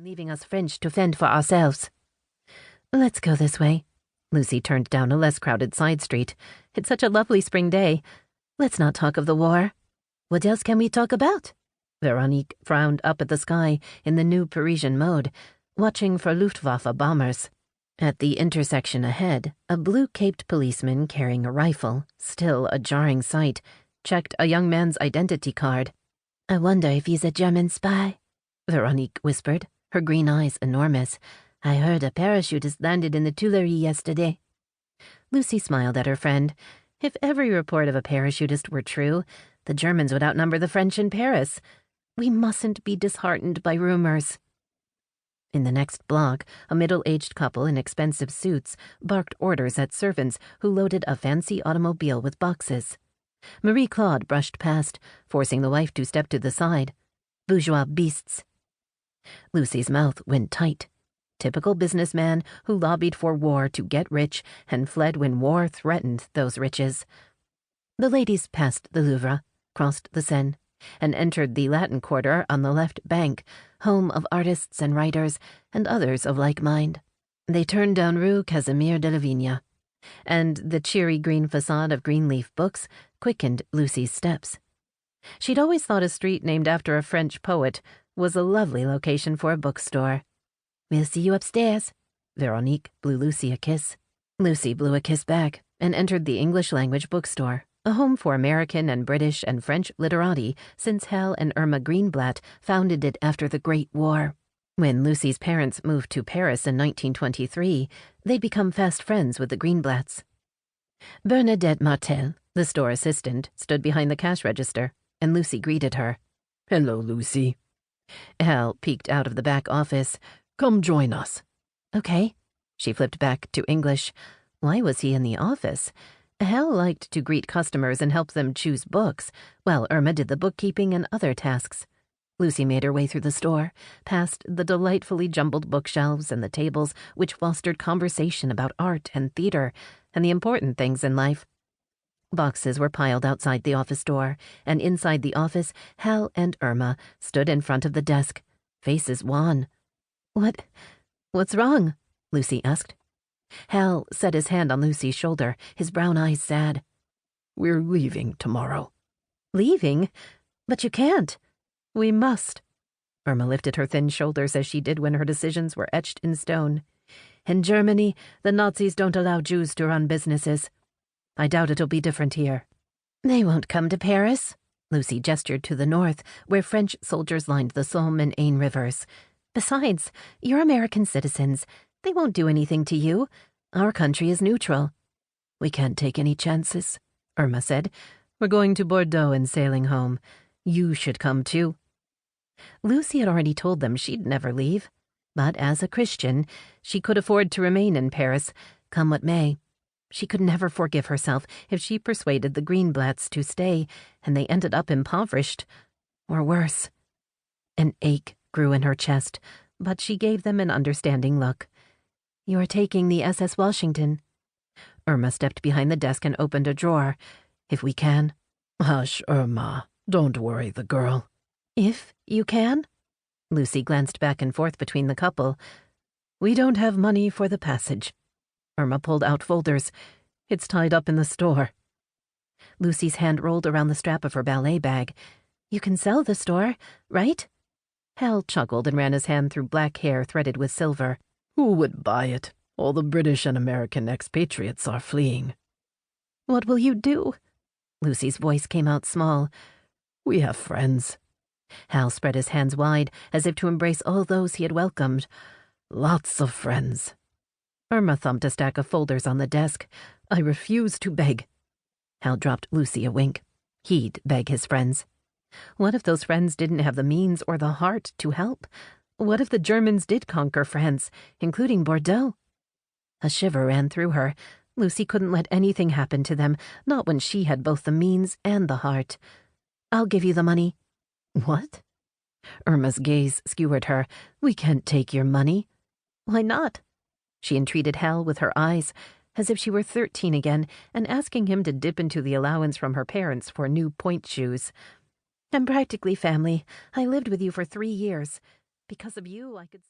leaving us French to fend for ourselves. Let's go this way. Lucie turned down a less crowded side street. It's such a lovely spring day. Let's not talk of the war. What else can we talk about? Veronique frowned up at the sky in the new Parisian mode, watching for Luftwaffe bombers. At the intersection ahead, a blue-caped policeman carrying a rifle, still a jarring sight, checked a young man's identity card. I wonder if he's a German spy, Veronique whispered, her green eyes enormous. I heard a parachutist landed in the Tuileries yesterday. Lucie smiled at her friend. If every report of a parachutist were true, the Germans would outnumber the French in Paris. We mustn't be disheartened by rumors. In the next block, a middle-aged couple in expensive suits barked orders at servants who loaded a fancy automobile with boxes. Marie-Claude brushed past, forcing the wife to step to the side. Bourgeois beasts. Lucie's mouth went tight. Typical businessman who lobbied for war to get rich and fled when war threatened those riches. The ladies passed the Louvre, crossed the Seine, and entered the Latin Quarter on the left bank, home of artists and writers and others of like mind. They turned down Rue Casimir de la Vigne, and the cheery green facade of Greenleaf Books quickened Lucie's steps. She'd always thought a street named after a French poet was a lovely location for a bookstore. We'll see you upstairs. Veronique blew Lucie a kiss. Lucie blew a kiss back and entered the English-language bookstore, a home for American and British and French literati since Hal and Irma Greenblatt founded it after the Great War. When Lucie's parents moved to Paris in 1923, they'd become fast friends with the Greenblatts. Bernadette Martel, the store assistant, stood behind the cash register, and Lucie greeted her. Hello, Lucie. Hal peeked out of the back office. Come join us. Okay. She flipped back to English. Why was he in the office? Hal liked to greet customers and help them choose books, while Irma did the bookkeeping and other tasks. Lucie made her way through the store, past the delightfully jumbled bookshelves and the tables which fostered conversation about art and theater and the important things in life. Boxes were piled outside the office door, and inside the office, Hal and Irma stood in front of the desk, faces wan. What's wrong? Lucie asked. Hal set his hand on Lucie's shoulder, his brown eyes sad. We're leaving tomorrow. Leaving? But you can't. We must. Irma lifted her thin shoulders as she did when her decisions were etched in stone. In Germany, the Nazis don't allow Jews to run businesses. I doubt it'll be different here. They won't come to Paris. Lucie gestured to the north, where French soldiers lined the Somme and Aisne rivers. Besides, you're American citizens. They won't do anything to you. Our country is neutral. We can't take any chances, Irma said. We're going to Bordeaux and sailing home. You should come too. Lucie had already told them she'd never leave. But as a Christian, she could afford to remain in Paris, come what may. She could never forgive herself if she persuaded the Greenblatts to stay, and they ended up impoverished. Or worse. An ache grew in her chest, but she gave them an understanding look. You're taking the SS Washington. Irma stepped behind the desk and opened a drawer. If we can. Hush, Irma. Don't worry the girl. If you can? Lucie glanced back and forth between the couple. We don't have money for the passage. Irma pulled out folders. It's tied up in the store. Lucie's hand rolled around the strap of her ballet bag. You can sell the store, right? Hal chuckled and ran his hand through black hair threaded with silver. Who would buy it? All the British and American expatriates are fleeing. What will you do? Lucie's voice came out small. We have friends. Hal spread his hands wide, as if to embrace all those he had welcomed. Lots of friends. Irma thumped a stack of folders on the desk. I refuse to beg. Hal dropped Lucie a wink. He'd beg his friends. What if those friends didn't have the means or the heart to help? What if the Germans did conquer France, including Bordeaux? A shiver ran through her. Lucie couldn't let anything happen to them, not when she had both the means and the heart. I'll give you the money. What? Irma's gaze skewered her. We can't take your money. Why not? She entreated Hal with her eyes, as if she were 13 again, and asking him to dip into the allowance from her parents for new point shoes. I'm practically family. I lived with you for 3 years. Because of you, I could...